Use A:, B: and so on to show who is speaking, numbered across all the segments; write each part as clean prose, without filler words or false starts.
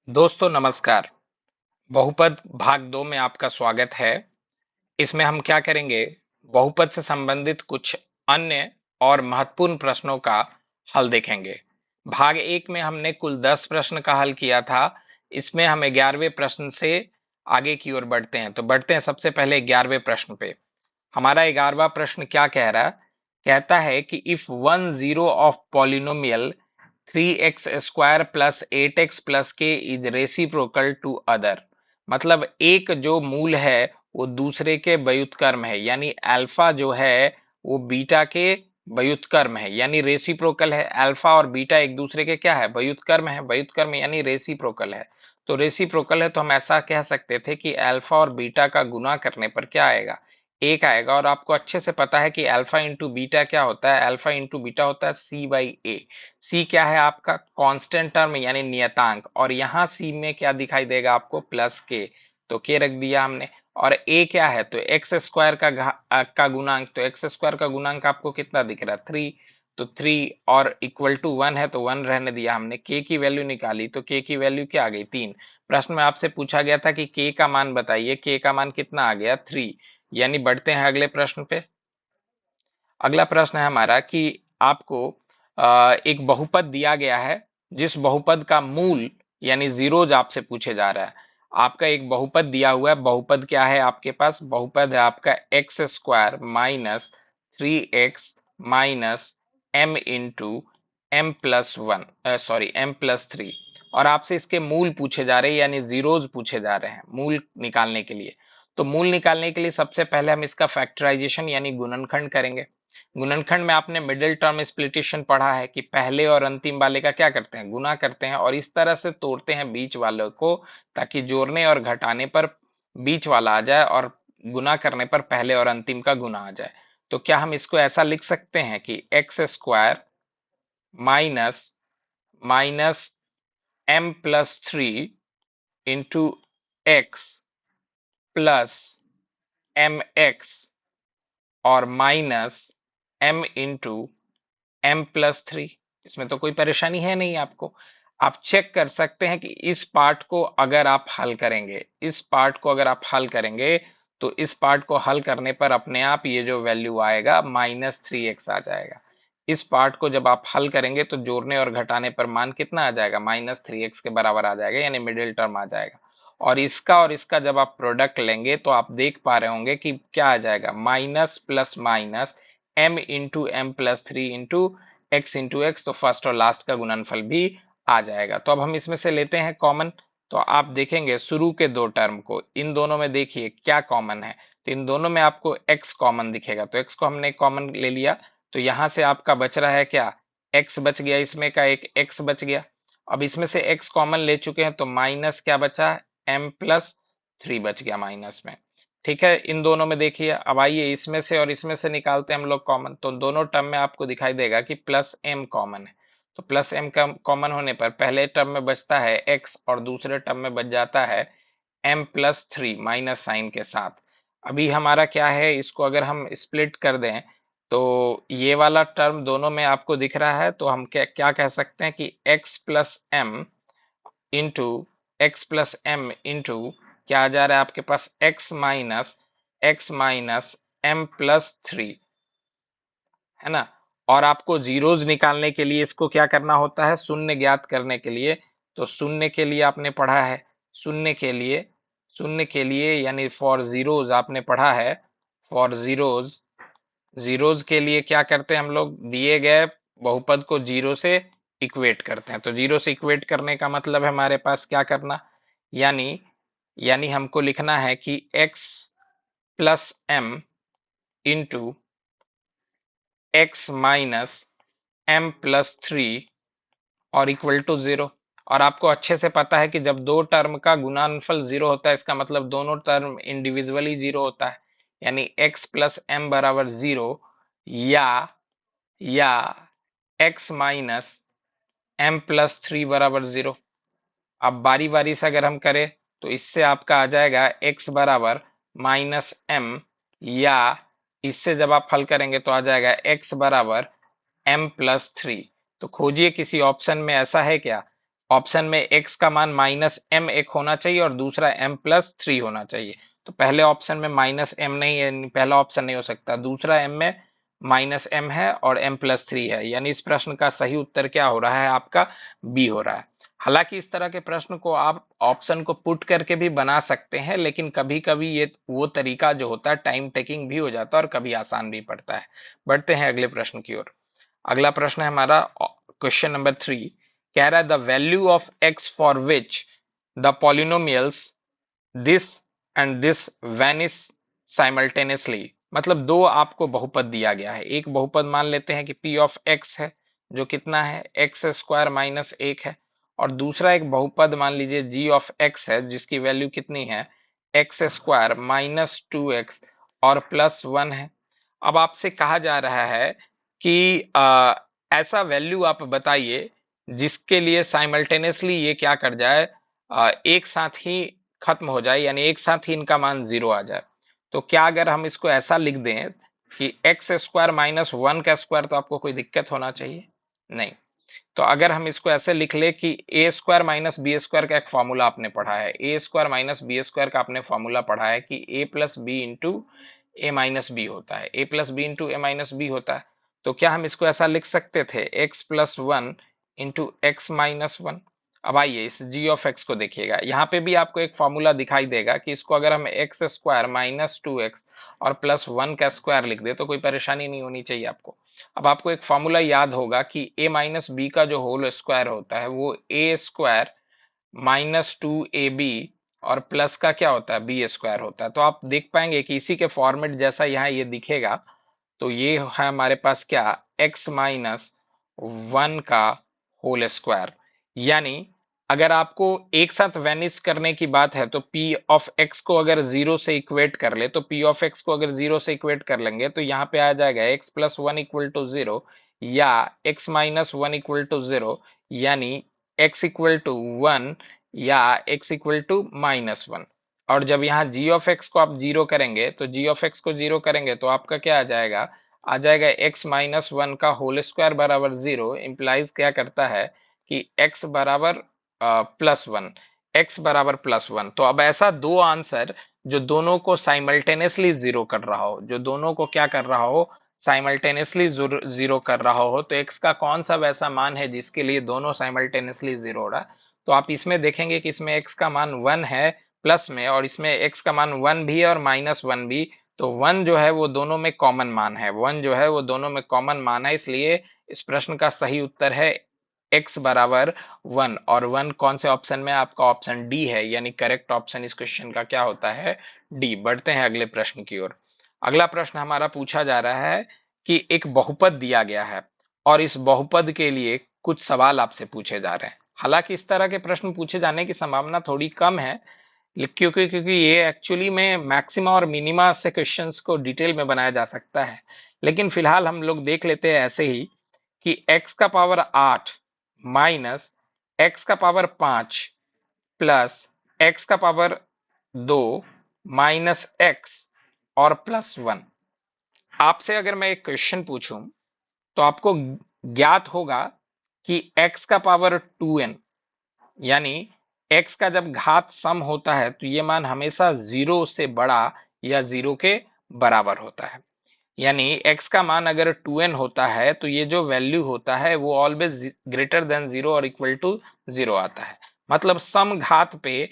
A: दोस्तों नमस्कार। बहुपद भाग 2 में आपका स्वागत है। इसमें हम क्या करेंगे? बहुपद से संबंधित कुछ अन्य और महत्वपूर्ण प्रश्नों का हल देखेंगे। भाग 1 में हमने कुल 10 प्रश्न का हल किया था। इसमें हम 11वें प्रश्न से आगे की ओर बढ़ते हैं। तो बढ़ते हैं सबसे पहले 11वें प्रश्न पे। हमारा 11वां प्रश्न क्या कह रहा है? कहता है कि if one zero of polynomial 3x² plus 8x plus के इज रेसिप्रोकल टू अदर। मतलब एक जो मूल है वो दूसरे के व्युत्क्रम है, यानी अल्फा जो है वो बीटा के व्युत्क्रम है, यानी रेसिप्रोकल है। अल्फा और बीटा एक दूसरे के क्या है? व्युत्क्रम है। व्युत्क्रम यानी रेसिप्रोकल है। तो रेसिप्रोकल है तो हम ऐसा कह सकते थे कि अल्फा और बीटा का गुना करने पर क्या आएगा? एक आएगा। और आपको अच्छे से पता है कि अल्फा इंटू बीटा क्या होता है? अल्फा इंटू बीटा होता है C/A। सी क्या है? आपका कांस्टेंट टर्म यानी नियतांक। और यहाँ सी में क्या दिखाई देगा आपको? प्लस के। तो के रख दिया हमने। और ए क्या है? तो एक्स स्क्वायर का गुणांक। तो एक्स स्क्वायर का गुणांक आपको कितना दिख रहा है? 3। तो 3 और इक्वल टू 1 है तो 1 रहने दिया हमने। के की वैल्यू निकाली तो के की वैल्यू क्या आ गई? 3। प्रश्न में आपसे पूछा गया था कि के का मान बताइए। के का मान कितना आ गया? 3। यानी बढ़ते हैं अगले प्रश्न पे। अगला प्रश्न है हमारा कि आपको एक बहुपद दिया गया है, जिस बहुपद का मूल यानी जीरोज आपसे पूछे जा रहा है। आपका एक बहुपद दिया हुआ है। बहुपद क्या है आपके पास? बहुपद है आपका x² minus 3x minus m into m plus one, sorry m+3। और आपसे इसके मूल पूछे जा रहे हैं, यानी जीरोज पूछे जा रहे हैं मूल निकालने के लिए। तो मूल निकालने के लिए सबसे पहले हम इसका फैक्टराइजेशन यानी गुणनखंड करेंगे। गुणनखंड में आपने मिडिल टर्म स्प्लिटेशन पढ़ा है कि पहले और अंतिम वाले का क्या करते हैं? गुना करते हैं। और इस तरह से तोड़ते हैं बीच वाले को, ताकि जोड़ने और घटाने पर बीच वाला आ जाए और गुना करने पर पहले और अंतिम का गुना आ जाए। तो क्या हम इसको ऐसा लिख सकते हैं कि x² minus minus m+3 into x plus mx और माइनस m इंटू m+3। इसमें तो कोई परेशानी है नहीं आपको। आप चेक कर सकते हैं कि इस पार्ट को अगर आप हल करेंगे, इस पार्ट को अगर आप हल करेंगे, तो इस पार्ट को हल करने पर अपने आप ये जो वैल्यू आएगा -3x आ जाएगा। इस पार्ट को जब आप हल करेंगे तो जोड़ने और घटाने पर मान कितना आ जाएगा? -3x के बराबर आ जाएगा, यानी मिडिल टर्म आ जाएगा। और इसका जब आप प्रोडक्ट लेंगे तो आप देख पा रहे होंगे कि क्या आ जाएगा? Minus plus minus m into m+3 into x into x. तो फर्स्ट और लास्ट का गुणनफल भी आ जाएगा। तो अब हम इसमें से लेते हैं कॉमन। तो आप देखेंगे शुरू के दो टर्म को, इन दोनों में देखिए क्या कॉमन है। तो इन दोनों में आपको x कॉमन दिखेगा, तो x को हमने कॉमन ले लिया। तो यहां से आपका बच रहा है क्या? x बच गया, इसमें का एक x बच गया। अब इसमें से x कॉमन ले चुके हैं तो माइनस क्या बचा? m+3 बच गया माइनस में। ठीक है, इन दोनों में देखिए। अब आइए इसमें से और इसमें से निकालते हैं हम लोग कॉमन। तो दोनों टर्म में आपको दिखाई देगा कि प्लस m कॉमन है। तो प्लस m का कॉमन होने पर पहले टर्म में बचता है x और दूसरे टर्म में बच जाता है m+3 माइनस साइन के साथ। अभी हमारा क्या है? इसको अगर हम स्प्लिट कर दें तो ये वाला टर्म दोनों में आपको दिख रहा है। तो हम क्या क्या कह सकते हैं कि into x plus m into क्या आ जा रहा है आपके पास? x माइनस m+3, है ना। और आपको जीरोज निकालने के लिए इसको क्या करना होता है? शून्य ज्ञात करने के लिए। तो शून्य के लिए आपने पढ़ा है, शून्य के लिए, शून्य के लिए यानी फॉर जीरोज आपने पढ़ा है। फॉर जीरोज, जीरोज के लिए क्या करते हैं हम लोग? दिए गए बहुपद को जीरो से इक्वेट करते हैं। तो जीरो से इक्वेट करने का मतलब है हमारे पास क्या करना? यानी यानी हमको लिखना है कि x plus m into x minus m+3 और इक्वल टू जीरो। और आपको अच्छे से पता है कि जब दो टर्म का गुणनफल जीरो होता है, इसका मतलब दोनों टर्म इंडिविजुअली जीरो होता है। यानी x प्लस m बराबर जीरो, या या x माइनस m+3 बराबर जीरो। अब बारी बारी से अगर हम करें तो इससे आपका आ जाएगा x बराबर -m, या इससे जब आप हल करेंगे तो आ जाएगा x बराबर m+3। तो खोजिए किसी ऑप्शन में ऐसा है क्या ऑप्शन में x का मान -m एक होना चाहिए और दूसरा m+3 होना चाहिए। तो पहले ऑप्शन में -m नहीं है, पहला ऑप्शन नहीं हो सकता। दूसरा m में -m है और m+3 है, यानी इस प्रश्न का सही उत्तर क्या हो रहा है आपका? बी हो रहा है। हालांकि इस तरह के प्रश्न को आप ऑप्शन को पुट करके भी बना सकते हैं, लेकिन कभी कभी ये वो तरीका जो होता है टाइम टेकिंग भी हो जाता है और कभी आसान भी पड़ता है। बढ़ते हैं अगले प्रश्न की ओर। अगला प्रश्न है हमारा क्वेश्चन नंबर 3। कह रहा है the value of x for which the polynomials this and this vanish simultaneously. मतलब दो आपको बहुपद दिया गया है। एक बहुपद मान लेते हैं कि p ऑफ x है, जो कितना है x² - 1 है, और दूसरा एक बहुपद मान लीजिए g ऑफ x है, जिसकी वैल्यू कितनी है x² - 2x और +1 है। अब आपसे कहा जा रहा है कि ऐसा वैल्यू आप बताइए जिसके लिए साइमल्टेनियसली ये क्या कर जाए, एक साथ ही खत्म हो जाए, यानी एक साथ ही इनका मान 0 आ जाए। तो क्या अगर हम इसको ऐसा लिख दें कि x² - 1 का स्क्वायर, तो आपको कोई दिक्कत होना चाहिए नहीं। तो अगर हम इसको ऐसे लिख ले कि a² - b² का एक फॉर्मूला आपने पढ़ा है, a² - b² का आपने फॉर्मूला पढ़ा है कि a+b इंटू a-b होता है, a+b इंटू a-b होता है। तो क्या हम इसको ऐसा लिख सकते थे x+1 इंटू x-1। अब आइए इस g ऑफ x को देखिएगा, यहाँ पे भी आपको एक फॉर्मूला दिखाई देगा कि इसको अगर हम x² - 2x और +1 का स्क्वायर लिख दे तो कोई परेशानी नहीं होनी चाहिए आपको। अब आपको एक फॉर्मूला याद होगा कि a-b का जो होल स्क्वायर होता है वो a² - 2ab और प्लस का क्या होता है b² होता है। तो आप देख पाएंगे कि इसी के फॉर्मेट जैसा यहाँ ये दिखेगा। तो ये है हमारे पास क्या, x-1 का होल स्क्वायर। यानी अगर आपको एक साथ वैनिश करने की बात है तो p ऑफ x को अगर 0 से इक्वेट कर ले, तो p ऑफ x को अगर 0 से इक्वेट कर लेंगे तो यहाँ पे आ जाएगा x+1 इक्वल टू 0 या x-1 इक्वल टू 0, यानी x इक्वल टू 1 या x इक्वल टू -1। और जब यहाँ g ऑफ x को आप 0 करेंगे, तो g ऑफ x को 0 करेंगे तो आपका क्या आ जाएगा x-1 का होल स्क्वायर बराबर 0, इंप्लाइज क्या करता है कि x बराबर +1, x बराबर +1। तो अब ऐसा दो आंसर जो दोनों को साइमल्टेनियसली 0 कर रहा हो, जो दोनों को क्या कर रहा हो, साइमल्टेनियसली 0 कर रहा हो, तो x का कौन सा वैसा मान है जिसके लिए दोनों साइमल्टेनियसली 0 हो रहा है। तो आप इसमें देखेंगे कि इसमें x का मान 1 है प्लस में, और इसमें x का मान 1 भी है और -1 भी। तो 1 जो है वो दोनों में कॉमन मान है, 1 जो है वो दोनों में कॉमन मान है, इसलिए इस प्रश्न का सही उत्तर है x बराबर 1। और 1 कौन से ऑप्शन में, आपका ऑप्शन डी है, यानी करेक्ट ऑप्शन इस क्वेश्चन का क्या होता है, डी। बढ़ते हैं अगले प्रश्न की ओर। अगला प्रश्न हमारा पूछा जा रहा है कि एक बहुपद दिया गया है और इस बहुपद के लिए कुछ सवाल आपसे पूछे जा रहे हैं। हालांकि इस तरह के प्रश्न पूछे जाने की संभावना थोड़ी कम है, क्योंकि ये एक्चुअली में मैक्सिमा और मिनिमा से क्वेश्चंस को डिटेल में बनाया जा सकता है। लेकिन फिलहाल हम लोग देख लेते हैं ऐसे ही कि x का पावर 8 माइनस x का पावर 5 प्लस x का पावर 2 माइनस x और +1। आपसे अगर मैं एक क्वेश्चन पूछूं तो आपको ज्ञात होगा कि x का पावर 2n, यानी x का जब घात सम होता है तो ये मान हमेशा 0 से बड़ा या 0 के बराबर होता है। यानी x का मान अगर 2n होता है तो ये जो वैल्यू होता है वो ऑलवेज ग्रेटर देन 0 और इक्वल टू 0 आता है। मतलब सम घात पे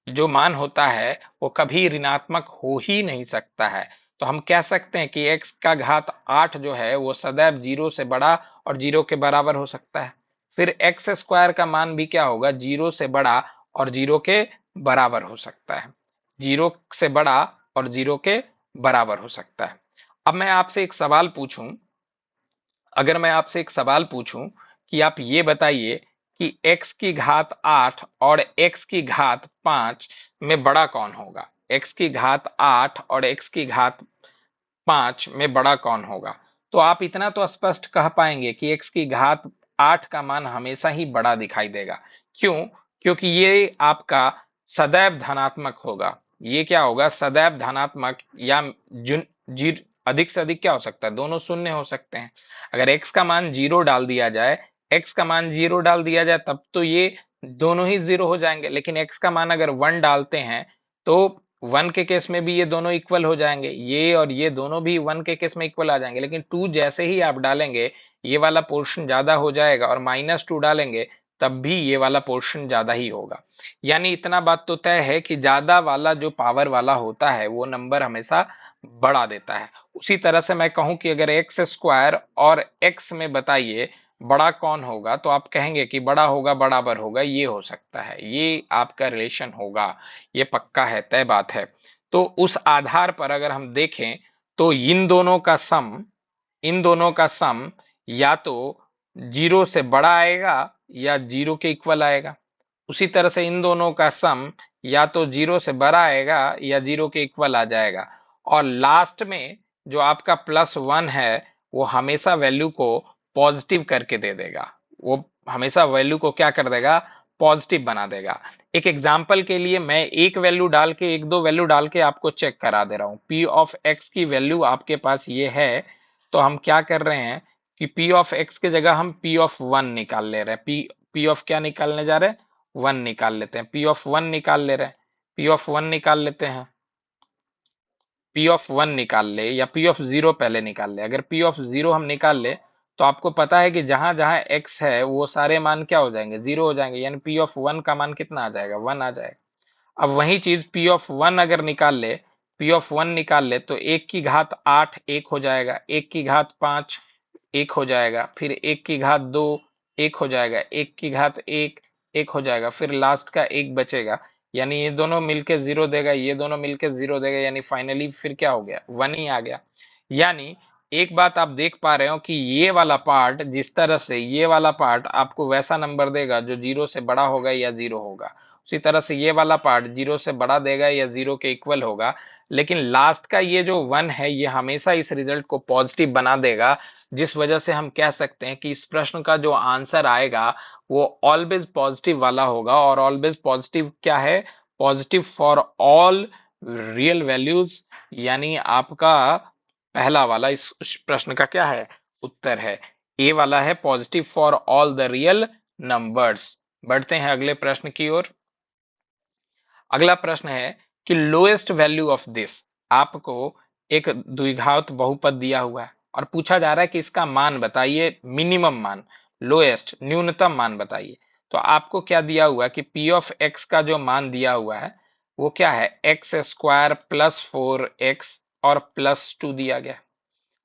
A: जो मान होता है वो कभी ऋणात्मक हो ही नहीं सकता है। तो हम कह सकते हैं कि x का घात 8 जो है वो सदैव 0 से बड़ा और 0 के बराबर हो सकता है। फिर x² का मान भी क्या होगा, 0 से बड़ा और 0 के बराबर हो सकता है, 0 से बड़ा और 0 के बराबर हो सकता है। अब मैं आपसे एक सवाल पूछूं, अगर मैं आपसे एक सवाल पूछूं कि आप ये बताइए कि x की घात 8 और x की घात 5 में बड़ा कौन होगा, x की घात 8 और x की घात 5 में बड़ा कौन होगा। तो आप इतना तो स्पष्ट कह पाएंगे कि x की घात 8 का मान हमेशा ही बड़ा दिखाई देगा। क्यों? क्योंकि ये आपका सदैव धनात्मक होगा। ये क्या होगा, सदैव धनात्मक, या अधिक से अधिक क्या हो सकता है, दोनों शून्य हो सकते हैं। अगर x का मान 0 डाल दिया जाए, x का मान 0 डाल दिया जाए तब तो ये दोनों ही जीरो हो जाएंगे, लेकिन x का मान अगर 1 डालते हैं तो 1 के केस में भी ये दोनों इक्वल हो जाएंगे, ये और ये दोनों भी 1 के केस में इक्वल आ जाएंगे, लेकिन 2 जैसे ही आप डालेंगे ये वाला पोर्शन ज्यादा हो जाएगा, और -2 डालेंगे तब भी ये वाला पोर्शन ज्यादा ही होगा। यानी इतना बात तो तय है कि ज्यादा वाला जो पावर वाला होता है वो नंबर हमेशा बढ़ा देता है। उसी तरह से मैं कहूं कि अगर एक्स स्क्वायर और एक्स में बताइए बड़ा कौन होगा, तो आप कहेंगे कि बड़ा होगा बराबर होगा, ये हो सकता है, ये आपका रिलेशन होगा, ये पक्का है, तय बात है। तो उस आधार पर अगर हम देखें तो इन दोनों का सम या तो जीरो से बड़ा आएगा या जीरो के इक्वल आएगा। उसी तरह से इन दोनों का सम या तो जीरो से बड़ा आएगा या जीरो के इक्वल आ जाएगा। और लास्ट में जो आपका +1 है वो हमेशा वैल्यू को पॉजिटिव करके दे देगा, वो हमेशा वैल्यू को क्या कर देगा, पॉजिटिव बना देगा। एक एग्जांपल के लिए मैं एक वैल्यू डाल के, एक दो वैल्यू डाल के आपको चेक करा दे रहा हूं। पी ऑफ एक्स की वैल्यू आपके पास ये है, तो हम क्या कर रहे हैं कि पी ऑफ एक्स की जगह हम पी ऑफ 1 निकाल ले रहे हैं। पी ऑफ क्या निकालने जा रहे हैं, 1 निकाल लेते हैं, पी ऑफ 1 निकाल ले रहे हैं, पी ऑफ 1 निकाल लेते हैं, पी ऑफ 1 निकाल ले या पी ऑफ 0 पहले निकाल ले। अगर पी ऑफ 0 हम निकाल ले तो आपको पता है कि जहां जहां x है वो सारे मान क्या हो जाएंगे, 0 हो जाएंगे, यानी पी ऑफ 1 का मान कितना आ जाएगा, 1 आ जाएगा। अब वही चीज पी ऑफ 1 अगर निकाल ले, पी ऑफ 1 निकाल ले तो 1 की घात 8 1 हो जाएगा, 1 की घात 5 1 हो जाएगा, फिर 1 की घात 2 1 हो जाएगा, 1 की घात 1 1 हो जाएगा, फिर लास्ट का 1 बचेगा। यानी ये दोनों मिलके 0 देगा, ये दोनों मिलके 0 देगा, यानी फाइनली फिर क्या हो गया, 1 ही आ गया। यानी एक बात आप देख पा रहे हो कि ये वाला पार्ट, जिस तरह से ये वाला पार्ट आपको वैसा नंबर देगा जो 0 से बड़ा होगा या 0 होगा, उसी तरह से ये वाला पार्ट 0 से बड़ा देगा या 0 के इक्वल होगा। लेकिन लास्ट का ये जो 1 है ये हमेशा इस रिजल्ट को पॉजिटिव बना देगा, जिस वजह से हम कह सकते हैं कि इस प्रश्न का जो आंसर आएगा वो ऑलवेज पॉजिटिव वाला होगा। और ऑलवेज पॉजिटिव क्या है, positive for all real values, यानी आपका पहला वाला इस प्रश्न का क्या है, उत्तर है, ए वाला है, positive for all the real numbers. बढ़ते हैं अगले प्रश्न की ओर। अगला प्रश्न है कि लोएस्ट वैल्यू ऑफ दिस, आपको एक द्विघात बहुपद दिया हुआ है और पूछा जा रहा है कि इसका मान बताइए, मिनिमम मान, लोएस्ट न्यूनतम मान बताइए। तो आपको क्या दिया हुआ है कि पी ऑफ एक्स का जो मान दिया हुआ है वो क्या है, एक्स स्क्वायर प्लस 4x और +2 दिया गया,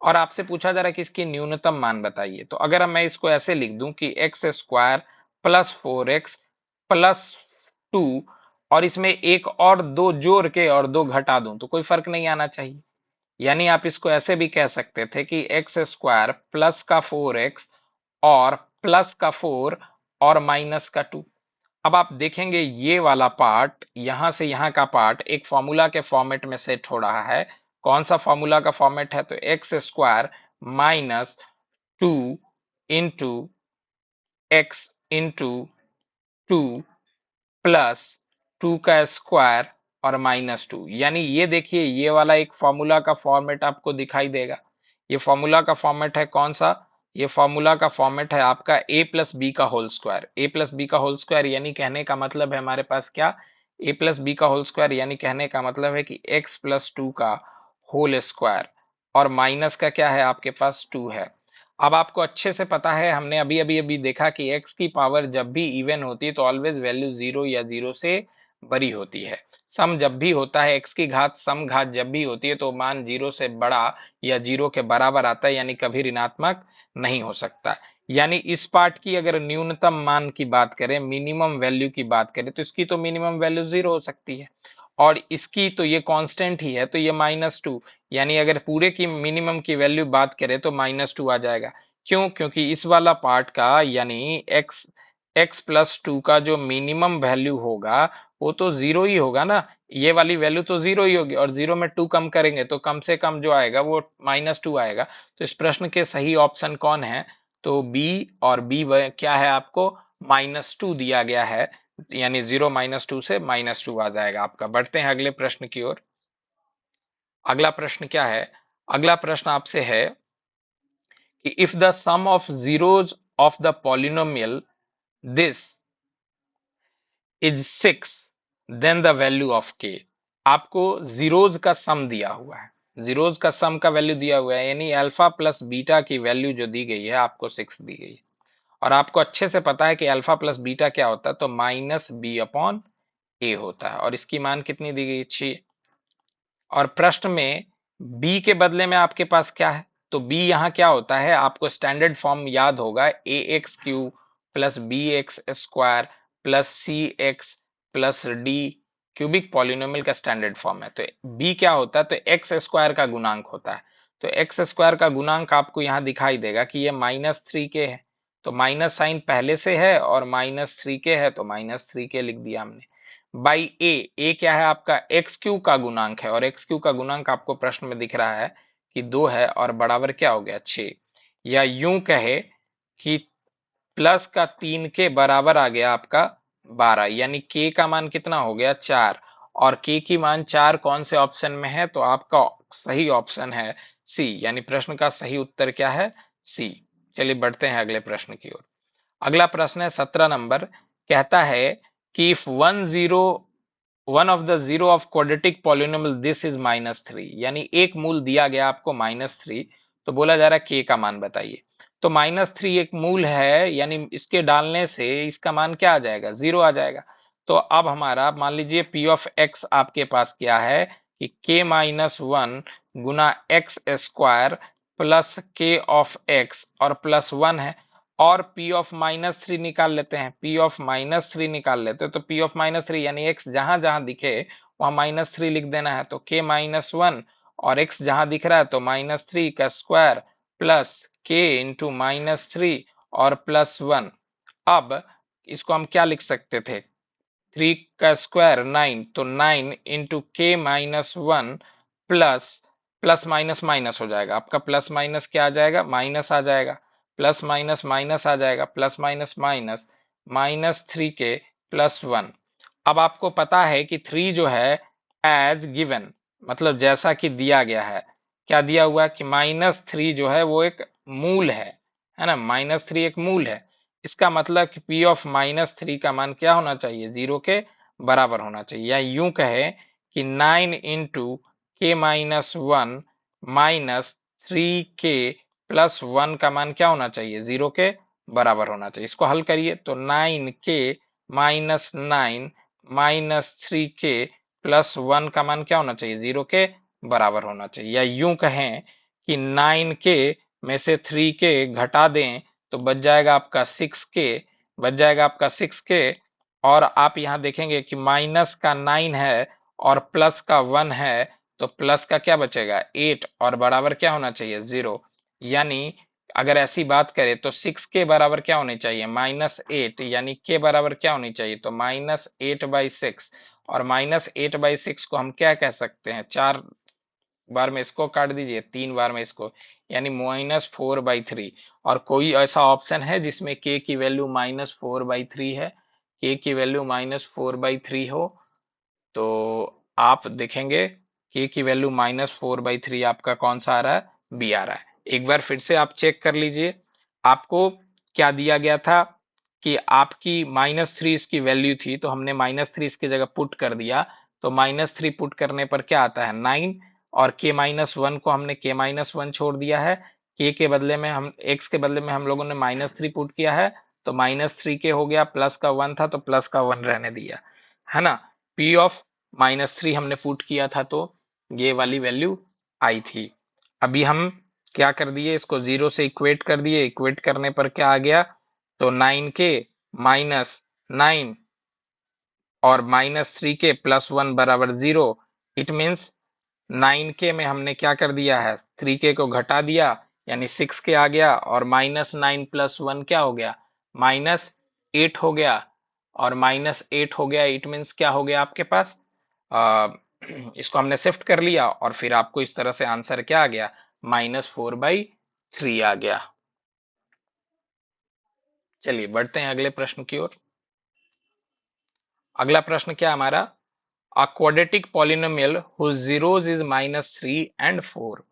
A: और आपसे पूछा जा रहा है कि इसकी न्यूनतम मान बताइए। तो अगर मैं इसको ऐसे लिख दूं कि एक्स स्क्वायर +4x +2, और इसमें एक और दो जोड़ के और दो घटा दूं तो कोई फर्क नहीं आना चाहिए। यानी आप इसको ऐसे भी कह सकते थे कि एक्स स्क्वायर प्लस का 4x और प्लस का 4 और माइनस का 2। अब आप देखेंगे ये वाला पार्ट यहां से यहां का पार्ट एक फॉर्मूला के फॉर्मेट में सेट हो रहा है। कौन सा फॉर्मूला का फॉर्मेट है, तो x square -2 into x into 2 plus 2 का स्क्वायर और -2। यानी ये देखिए ये वाला एक फॉर्मूला का फॉर्मेट आपको दिखाई देगा। ये फॉर्मूला का फॉर्मेट है कौन सा, ये फॉर्मूला का फॉर्मेट है आपका a प्लस बी का whole square. a plus b का होल स्क्वायर यानी कहने का मतलब है हमारे पास क्या, a प्लस बी का होल स्क्वायर यानी कहने का मतलब है कि x प्लस 2 का होल स्क्वायर, और माइनस का क्या है आपके पास 2 है। अब आपको अच्छे से पता है, हमने अभी अभी अभी देखा कि x की पावर जब भी इवन होती है तो ऑलवेज वैल्यू 0 या 0 से बड़ी होती है। सम जब भी होता है, x की घात सम घात जब भी होती है तो मान 0 से बड़ा या 0 के बराबर आता है, यानी कभी ऋणात्मक नहीं हो सकता। यानी इस पार्ट की अगर न्यूनतम मान की बात करें, मिनिमम वैल्यू की बात करें, तो इसकी तो मिनिमम वैल्यू 0 हो सकती है, और इसकी तो ये कांस्टेंट ही है तो ये -2, यानी अगर पूरे की मिनिमम की वैल्यू बात करें तो -2 आ जाएगा। क्यों, क्योंकि इस वाला पार्ट का यानी x प्लस 2 का जो मिनिमम वैल्यू होगा वो तो 0 ही होगा ना, ये वाली वैल्यू तो 0 ही होगी, और 0 में 2 कम करेंगे तो कम से कम जो आएगा वो -2 आएगा। तो इस प्रश्न के सही ऑप्शन कौन है, तो बी, और बी क्या है आपको -2 दिया गया है, यानी 0 -2 से -2 आ जाएगा आपका। बढ़ते हैं अगले प्रश्न की ओर। अगला प्रश्न क्या है, अगला प्रश्न आपसे है कि if the sum of zeros of the polynomial this is 6, then the value of k. आपको जीरोज का सम दिया हुआ है, जीरोज का सम का वैल्यू दिया हुआ है, यानी अल्फा प्लस बीटा की वैल्यू जो दी गई है आपको 6 दी गई है। और आपको अच्छे से पता है कि अल्फा प्लस बीटा क्या होता है, तो माइनस बी अपॉन ए होता है। और इसकी मान कितनी दी गई, 6। और प्रश्न में b के बदले में आपके पास क्या है, तो b यहाँ क्या होता है, आपको स्टैंडर्ड फॉर्म याद होगा, a x cube plus b x square plus c x plus d, cubic polynomial का स्टैंडर्ड फॉर्म है। तो b क्या होता है, तो एक्स स्क्वायर का गुणांक होता है। तो एक्स स्क्वायर का गुणांक आपको यहाँ दिखाई देगा कि ये -3 के है, तो माइनस साइन पहले से है, और -3 के है तो -3 के लिख दिया हमने। बाई ए क्या है आपका, एक्स क्यू का गुणांक है, और एक्स क्यू का गुणांक आपको प्रश्न में दिख रहा है कि 2 है, और बराबर क्या हो गया, 6। या यूं कहे कि प्लस का 3 के बराबर आ गया आपका 12, यानी के का मान कितना हो गया, 4। और के की मान 4 कौन से ऑप्शन में है, तो आपका सही ऑप्शन है सी, यानी प्रश्न का सही उत्तर क्या है, सी। चलिए बढ़ते हैं अगले प्रश्न की ओर। अगला प्रश्न है 17 नंबर। कहता है कि if one of the zero of quadratic polynomial this is -3, यानी एक मूल दिया गया आपको -3, तो बोला जा रहा है के का मान बताइए। तो -3 एक मूल है, यानी इसके डालने से इसका मान क्या आ जाएगा, 0 आ जाएगा। तो अब हमारा मान लीजिए पी ऑफ एक्स आपके पास क्या है कि k-1 गुना एक्स स्क्वायर प्लस के ऑफ एक्स और प्लस 1 है। और P ऑफ -3 निकाल लेते हैं, P ऑफ -3 निकाल लेते हैं, तो P ऑफ -3 यानी x जहां जहां दिखे वहां -3 लिख देना है। तो k-1 और x जहां दिख रहा है तो -3 का स्क्वायर प्लस k इंटू -3 और प्लस 1। अब इसको हम क्या लिख सकते थे, 3 का स्क्वायर 9, तो 9 into k-1 plus plus minus minus हो जाएगा आपका, प्लस माइनस क्या आ जाएगा, माइनस आ जाएगा, प्लस माइनस माइनस आ जाएगा, plus minus minus -3k plus 1। अब आपको पता है कि 3 जो है एज गिवन, मतलब जैसा कि दिया गया है, क्या दिया हुआ है कि -3 जो है वो एक मूल है ना, -3 एक मूल है। इसका मतलब कि P ऑफ -3 का मान क्या होना चाहिए, 0 के बराबर होना चाहिए। या यूं कहे कि 9 इंटू k-1 -3k प्लस 1 का मान क्या होना चाहिए, 0 के बराबर होना चाहिए। इसको हल करिए तो 9k-9 -3k प्लस 1 का मान क्या होना चाहिए, 0 के बराबर होना चाहिए। या यूं कहें कि 9k में से 3k घटा दें तो बच जाएगा आपका 6k, बच जाएगा आपका 6k। और आप यहाँ देखेंगे कि माइनस का 9 है और प्लस का 1 है, तो प्लस का क्या बचेगा, 8, और बराबर क्या होना चाहिए, 0। यानी अगर ऐसी बात करें तो 6 के बराबर क्या होनी चाहिए, -8, यानी के बराबर क्या होनी चाहिए, तो -8/6। और -8/6 को हम क्या कह सकते हैं, 4 बार में इसको काट दीजिए, 3 बार में इसको, यानी -4/3। और कोई ऐसा ऑप्शन है जिसमें k की वैल्यू -4/3 है, k की वैल्यू -4/3 हो, तो आप देखेंगे k की वैल्यू -4/3 आपका कौन सा आ रहा है, बी आ रहा है। एक बार फिर से आप चेक कर लीजिए, आपको क्या दिया गया था कि आपकी -3 इसकी वैल्यू थी, तो हमने -3 इसकी जगह पुट कर दिया। तो -3 पुट करने पर क्या आता है, 9, और k-1 को हमने k-1 छोड़ दिया है, k के बदले में हम x के बदले में हम लोगों ने -3 पुट किया है, तो -3k हो गया, प्लस का 1 था तो प्लस का 1 रहने दिया, है ना। p ऑफ -3 हमने पुट किया था तो ये वाली वैल्यू आई थी। अभी हम क्या कर दिए, इसको 0 से इक्वेट कर दिए, इक्वेट करने पर क्या आ गया, तो 9k -9 और -3k प्लस 1 बराबर 0। इट मीन्स 9k में हमने क्या कर दिया है, 3k को घटा दिया, यानी 6k आ गया, और -9 प्लस 1 क्या हो गया, -8 हो गया। और -8 हो गया, इट मीन्स क्या हो गया आपके पास, आ, इसको हमने शिफ्ट कर लिया, और फिर आपको इस तरह से आंसर क्या आ गया, -4/3 आ गया। चलिए बढ़ते हैं अगले प्रश्न की ओर। अगला प्रश्न क्या हमारा, अ quadratic polynomial whose zeros is -3 and 4।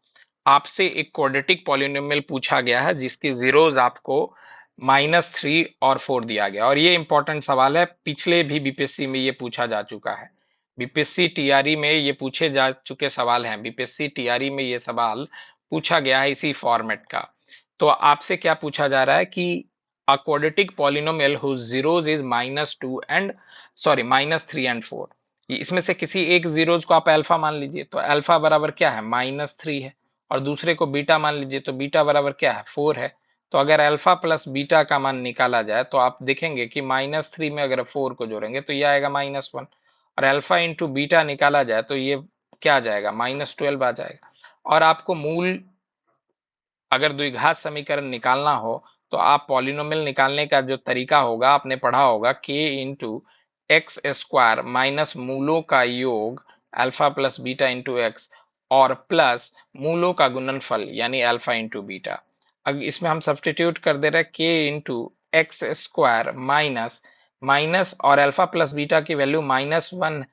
A: आपसे एक क्वाड्रेटिक पॉलिनोमियल पूछा गया है जिसकी जीरोज आपको -3 और 4 दिया गया। और ये इंपॉर्टेंट सवाल है, पिछले भी बीपीएससी में ये पूछा जा चुका है। बीपीएससी टीआरई में ये पूछे जा चुके सवाल हैं, बीपीएससी टीआरई में ये सवाल पूछा गया है इसी फॉर्मेट का। तो आपसे क्या पूछा जा रहा है कि a quadratic polynomial whose zeros is -2 and -3 and 4, इसमें से किसी एक जीरोज को आप अल्फा मान लीजिए, तो अल्फा बराबर क्या है, -3 है। और दूसरे को बीटा मान लीजिए, तो बीटा बराबर क्या है, 4 है। तो अगर अल्फा प्लस बीटा का मान निकाला जाए तो आप देखेंगे कि -3 में अगर 4 को जोड़ेंगे तो ये आएगा -1, और अल्फा इंटू बीटा निकाला जाए तो ये क्या आ जाएगा, -12 आ जाएगा। और आपको मूल अगर द्विघात समीकरण निकालना हो तो आप पॉलिनोमियल निकालने का जो तरीका होगा आपने पढ़ा होगा, k into x square minus मूलों का योग alpha plus beta into x, और प्लस मूलों का गुणनफल यानी अल्फा इंटू बीटा। अब इसमें हम सब्सटीट्यूट कर दे रहे हैं k into x square minus minus, और अल्फा प्लस बीटा की वैल्यू -1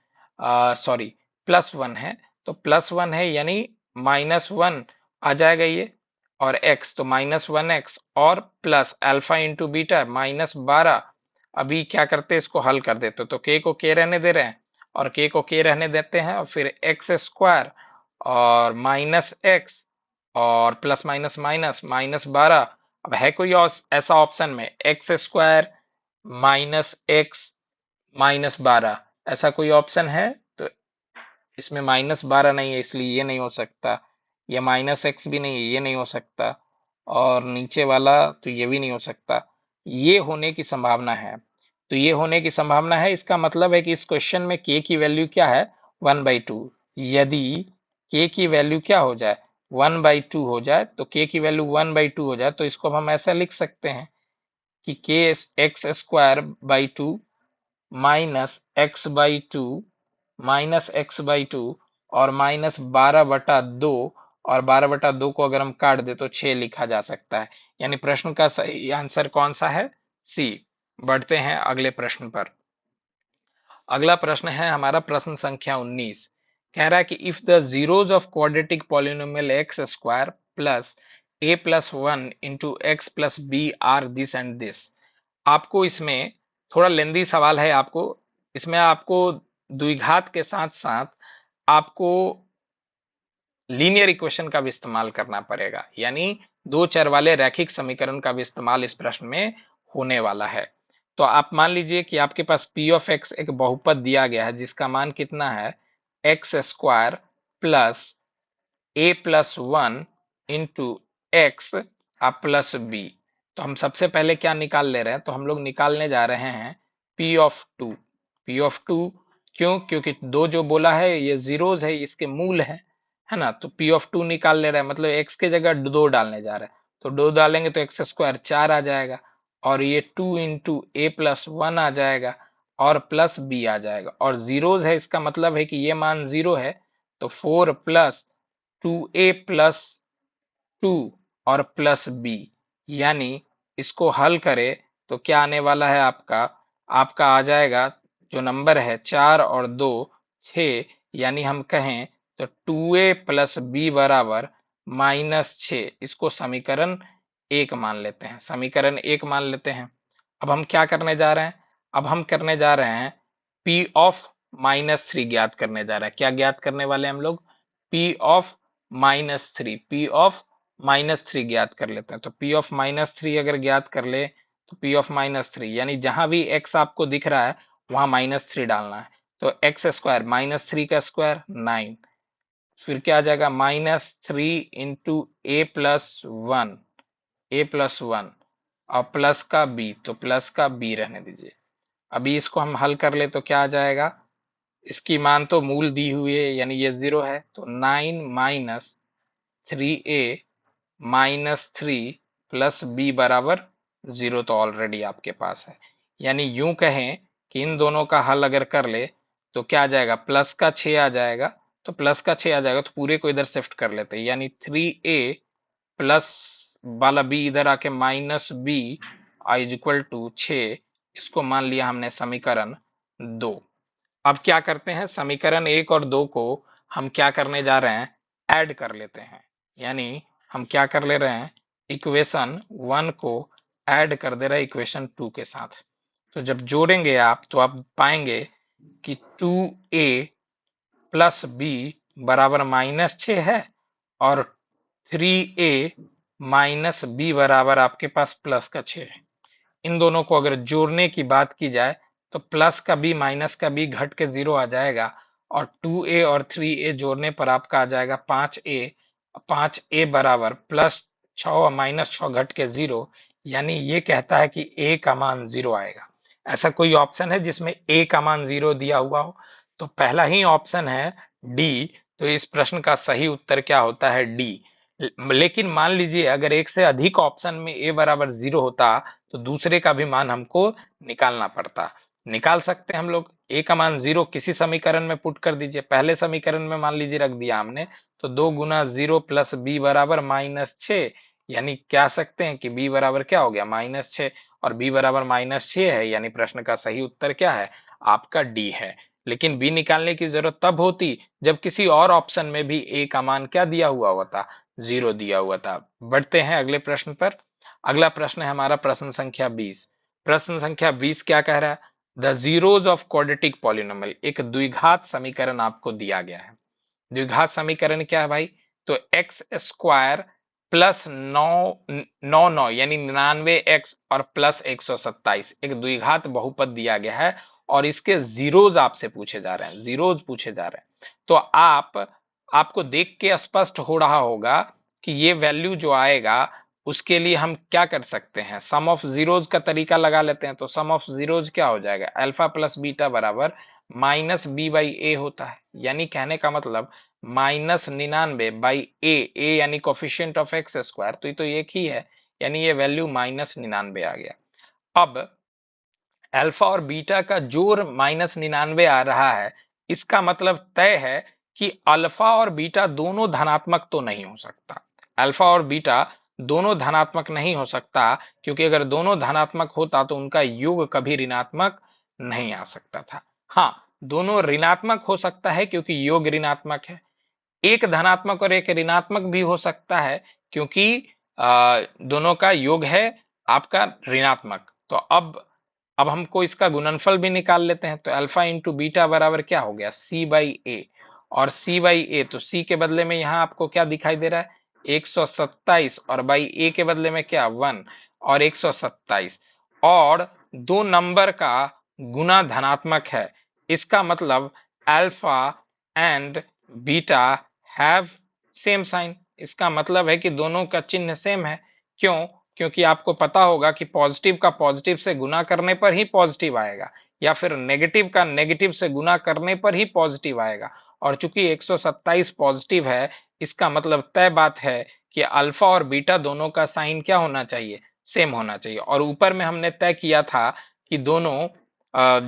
A: सॉरी +1 है, तो +1 है यानी -1 आ जाएगा ये, और x तो -1x, और प्लस अल्फा इंटू बीटा -12। अभी क्या करते हैं, इसको हल कर देते, तो k को k रहने दे रहे हैं और k को k रहने देते हैं, और फिर एक्स स्क्वायर और -x और प्लस माइनस माइनस -12। अब है कोई और ऐसा ऑप्शन में एक्स स्क्वायर -x -12, ऐसा कोई ऑप्शन है? तो इसमें -12 नहीं है इसलिए ये नहीं हो सकता, ये -x भी नहीं है, ये नहीं हो सकता, और नीचे वाला तो ये भी नहीं हो सकता। ये होने की संभावना है, तो ये होने की संभावना है, इसका मतलब है कि इस क्वेश्चन में k की वैल्यू क्या है, 1/2। यदि k की वैल्यू क्या हो जाए, 1/2 हो जाए, तो k की वैल्यू 1/2 हो जाए, तो इसको हम ऐसा लिख सकते हैं कि k x square by 2 -x/2 -x/2 और -12/2, और 12/2 को अगर हम काट दे तो 6 लिखा जा सकता है। यानी प्रश्न का सही आंसर कौन सा है, सी। बढ़ते हैं अगले प्रश्न पर। अगला प्रश्न है हमारा प्रश्न संख्या 19। कह रहा है कि if the zeros of quadratic polynomial x square plus a plus 1 into x plus b are this and this. आपको इसमें थोड़ा लेंदी सवाल है, आपको इसमें आपको द्विघात के साथ साथ आपको लीनियर इक्वेशन का भी इस्तेमाल करना पड़ेगा, यानी दो चर वाले रैखिक समीकरण का भी इस्तेमाल इस प्रश्न में होने वाला है। तो आप मान लीजिए कि आपके पास पी ऑफ एक्स एक बहुपद दिया गया है जिसका मान कितना है, x square plus a plus 1 into x plus b. तो हम सबसे पहले क्या निकाल ले रहे हैं, तो हम लोग निकालने जा रहे हैं p of two. P of two क्यों, क्योंकि दो जो बोला है ये जीरोज है, इसके मूल है ना। तो पी ऑफ टू निकाल ले रहे हैं, मतलब एक्स के जगह दो डालने जा रहे हैं, तो दो डालेंगे तो एक्स स्क्वायर 4 आ जाएगा, और ये 2 इंटू ए प्लस 1 आ जाएगा, और प्लस बी आ जाएगा, और जीरोज है इसका मतलब है कि ये मान जीरो है, तो 4 प्लस 2a प्लस 2 और प्लस बी। यानी इसको हल करें तो क्या आने वाला है आपका, आपका आ जाएगा जो नंबर है 4 और 2 6, यानी हम कहें तो 2a प्लस बी बराबर -6। इसको समीकरण एक मान लेते हैं, समीकरण एक मान लेते हैं। अब हम क्या करने जा रहे हैं, अब हम करने जा रहे हैं P ऑफ -3 ज्ञात करने जा रहे हैं। क्या ज्ञात करने वाले हैं हम लोग, P ऑफ -3, P ऑफ -3 ज्ञात कर लेते हैं। तो P ऑफ -3 अगर ज्ञात कर ले तो P ऑफ -3 यानी जहां भी x आपको दिख रहा है वहां -3 डालना है। तो एक्स स्क्वायर -3 का स्क्वायर 9, फिर क्या आ जाएगा -3 इंटू ए प्लस 1 और प्लस का बी, तो प्लस का बी रहने दीजिए। अभी इसको हम हल कर ले तो क्या आ जाएगा, इसकी मान तो मूल दी हुई है यानी ये जीरो है, तो 9 minus 3a minus 3 plus b बराबर जीरो, तो ऑलरेडी आपके पास है। यानी यूं कहें कि इन दोनों का हल अगर कर ले तो क्या आ जाएगा, प्लस का 6 आ जाएगा, तो प्लस का 6 आ जाएगा तो पूरे को इधर शिफ्ट कर लेते हैं, यानी 3a प्लस वाला बी इधर आके minus b is equal to 6। इसको मान लिया हमने समीकरण 2। अब क्या करते हैं, समीकरण एक और दो को हम क्या करने जा रहे हैं, ऐड कर लेते हैं। यानी हम क्या कर ले रहे हैं, इक्वेशन वन को ऐड कर दे रहा है इक्वेशन 2 के साथ। तो जब जोड़ेंगे आप तो आप पाएंगे कि 2a प्लस बी बराबर -6 है और 3a माइनस बी बराबर आपके पास प्लस का 6 है। इन दोनों को अगर जोड़ने की बात की जाए तो प्लस का बी माइनस का बी घट के 0 आ जाएगा और 2a और 3a जोड़ने पर आपका आ जाएगा 5a। 5a बराबर +6 -6 घट के 0, यानी ये कहता है कि a का मान 0 आएगा। ऐसा कोई ऑप्शन है जिसमें a का मान 0 दिया हुआ हो? तो पहला ही ऑप्शन है डी। तो इस प्रश्न का सही उत्तर क्या होता है? डी। लेकिन मान लीजिए अगर एक से अधिक ऑप्शन में a बराबर 0 होता तो दूसरे का भी मान हमको निकालना पड़ता। निकाल सकते हैं हम लोग। a का मान 0 किसी समीकरण में पुट कर दीजिए। पहले समीकरण में मान लीजिए रख दिया हमने, तो 2 गुना 0 प्लस b बराबर -6, यानी क्या सकते हैं कि b बराबर क्या हो गया? -6, और b बराबर -6 है, यानी प्रश्न का सही उत्तर क्या है? आपका डी है। लेकिन b निकालने की जरूरत तब होती जब किसी और ऑप्शन में भी a का मान क्या दिया हुआ होता? 0 दिया हुआ था। बढ़ते हैं अगले प्रश्न पर। अगला प्रश्न है हमारा प्रश्न संख्या 20। प्रश्न संख्या 20 क्या कह रहा है? The zeros of quadratic polynomial. एक द्विघात समीकरण आपको दिया गया है। द्विघात समीकरण क्या है भाई? तो एक्स स्क्वायर प्लस 9 यानी 99x और प्लस 127 एक द्विघात बहुपद दिया गया है और इसके जीरोज आपसे पूछे जा रहे हैं, जीरोज पूछे जा रहे हैं। तो आपको देख के स्पष्ट हो रहा होगा कि ये वैल्यू जो आएगा उसके लिए हम क्या कर सकते हैं? सम ऑफ जीरोज का तरीका लगा लेते हैं। तो सम ऑफ जीरोज क्या हो जाएगा? अल्फा प्लस बीटा बराबर -b/a होता है। यानी कहने का मतलब -99/a, यानी कोफिशिएंट ऑफ एक्स स्क्वायर, तो ये तो एक ही है, यानी ये वैल्यू -99 आ गया। अब अल्फा और बीटा का जोड़ -99 आ रहा है, इसका मतलब तय है कि अल्फा और बीटा दोनों धनात्मक तो नहीं हो सकता। अल्फा और बीटा दोनों धनात्मक नहीं हो सकता, क्योंकि अगर दोनों धनात्मक होता तो उनका योग कभी ऋणात्मक नहीं आ सकता था। हाँ, दोनों ऋणात्मक हो सकता है क्योंकि योग ऋणात्मक है। एक धनात्मक और एक ऋणात्मक भी हो सकता है क्योंकि दोनों का योग है आपका ऋणात्मक। तो अब हमको इसका गुणनफल भी निकाल लेते हैं। तो अल्फा इंटू बीटा बराबर क्या हो गया? c/a, और c/a तो c के बदले में यहाँ आपको क्या दिखाई दे रहा है? 127, और बाई a के बदले में क्या? 1 और 127, और दो नंबर का गुना धनात्मक है। इसका मतलब alpha and beta have same sign. इसका मतलब है कि दोनों का चिन्ह सेम है। क्यों? क्योंकि आपको पता होगा कि पॉजिटिव का पॉजिटिव से गुना करने पर ही पॉजिटिव आएगा, या फिर नेगेटिव का नेगेटिव से गुना करने पर ही पॉजिटिव आएगा। और चूंकि 127 पॉजिटिव है, इसका मतलब तय बात है कि अल्फा और बीटा दोनों का साइन क्या होना चाहिए? सेम होना चाहिए। और ऊपर में हमने तय किया था कि दोनों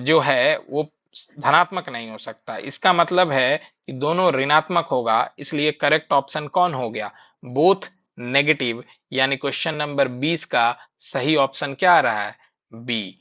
A: जो है वो धनात्मक नहीं हो सकता। इसका मतलब है कि दोनों ऋणात्मक होगा, इसलिए करेक्ट ऑप्शन कौन हो गया? बोथ नेगेटिव, यानी क्वेश्चन नंबर 20 का सही ऑप्शन क्या आ रहा है? बी।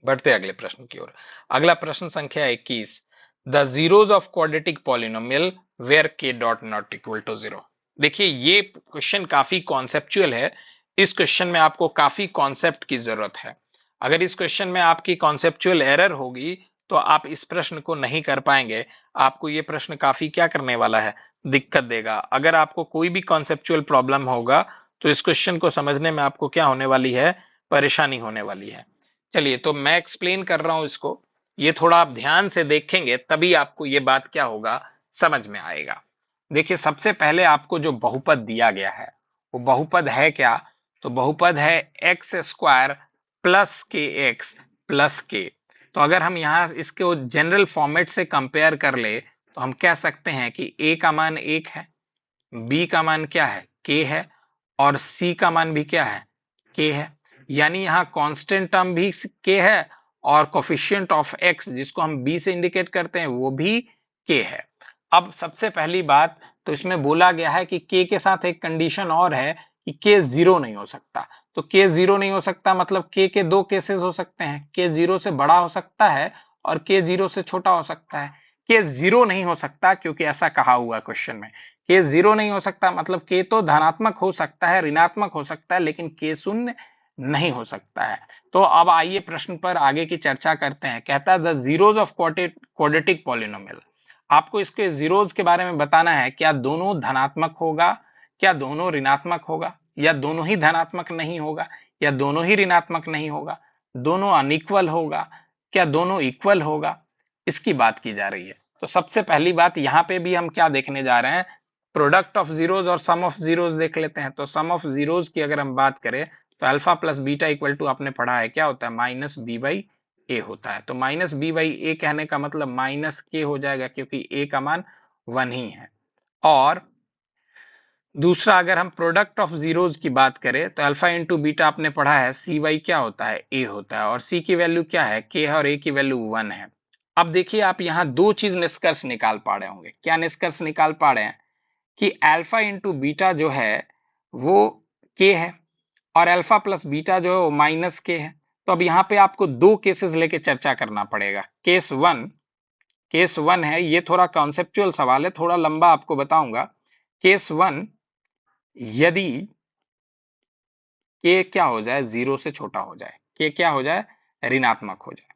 A: बढ़ते अगले प्रश्न की ओर। अगला प्रश्न संख्या 21। The zeros of quadratic polynomial where k dot not equal to 0। देखिए ये क्वेश्चन काफी कॉन्सेप्चुअल है। इस क्वेश्चन में आपको काफी कॉन्सेप्ट की जरूरत है। अगर इस क्वेश्चन में आपकी कॉन्सेप्चुअल एरर होगी तो आप इस प्रश्न को नहीं कर पाएंगे। आपको ये प्रश्न काफी क्या करने वाला है? दिक्कत देगा। अगर आपको कोई भी कॉन्सेप्चुअल प्रॉब्लम होगा तो इस क्वेश्चन को समझने में आपको क्या होने वाली है? परेशानी होने वाली है। चलिए, तो मैं एक्सप्लेन कर रहा हूं इसको। ये थोड़ा आप ध्यान से देखेंगे तभी आपको ये बात क्या होगा? समझ में आएगा। देखिए, सबसे पहले आपको जो बहुपद दिया गया है वो बहुपद है क्या? तो बहुपद है एक्स स्क्वायर प्लस के एक्स प्लस के। तो अगर हम यहाँ इसके जनरल फॉर्मेट से कंपेयर कर ले तो हम कह सकते हैं कि a का मान 1 है, b का मान क्या है? k है, और c का मान भी क्या है? k है। यानी यहाँ कांस्टेंट टर्म भी k है और कोफिशिएंट ऑफ x जिसको हम b से इंडिकेट करते हैं वो भी k है। अब सबसे पहली बात, तो इसमें बोला गया है कि k के साथ एक कंडीशन और है कि k जीरो नहीं हो सकता। तो k जीरो नहीं हो सकता मतलब k के दो केसेस हो सकते हैं। k जीरो से बड़ा हो सकता है और k जीरो से छोटा हो सकता है। के जीरो नहीं हो सकता, क्योंकि ऐसा कहा हुआ क्वेश्चन में के जीरो नहीं हो सकता, मतलब के तो धनात्मक हो सकता है, ऋणात्मक हो सकता है, लेकिन के शून्य नहीं हो सकता है। तो अब आइए प्रश्न पर आगे की चर्चा करते हैं। कहता है the zeros of quadratic polynomial. आपको इसके जीरोज के बारे में बताना है, क्या दोनों धनात्मक होगा, क्या दोनों ऋणात्मक होगा, या दोनों ही धनात्मक नहीं होगा, या दोनों ही ऋणात्मक नहीं होगा, दोनों अनइक्वल होगा, क्या दोनों इक्वल होगा, इसकी बात की जा रही है। तो सबसे पहली बात यहाँ पे भी हम क्या देखने जा रहे हैं, प्रोडक्ट ऑफ जीरोज और सम ऑफ जीरोज देख लेते हैं। तो सम ऑफ जीरोज की अगर हम बात करें तो alpha plus beta equal to, आपने पढ़ा है क्या होता है, माइनस बी बाई ए होता है। तो माइनस बी बाई ए कहने का मतलब माइनस के हो जाएगा, क्योंकि ए का मान 1 ही है। और दूसरा, अगर हम प्रोडक्ट ऑफ जीरोज की बात करें तो अल्फा इंटू बीटा आपने पढ़ा है, सी वाई क्या होता है, ए होता है, और सी की वैल्यू क्या है, के है, और ए की वैल्यू 1 है। अब देखिए आप यहाँ दो चीज निष्कर्ष निकाल पा रहे होंगे। क्या निष्कर्ष निकाल पा रहे हैं कि अल्फा इंटू बीटा जो है वो के है, और अल्फा प्लस बीटा जो है वो माइनस के है। तो अब यहाँ पे आपको दो केसेस लेके चर्चा करना पड़ेगा। केस वन है, ये थोड़ा कॉन्सेप्चुअल सवाल है, थोड़ा लंबा आपको बताऊंगा। केस वन, यदि के क्या हो जाए, जीरो से छोटा हो जाए, के क्या हो जाए, ऋणात्मक हो जाए।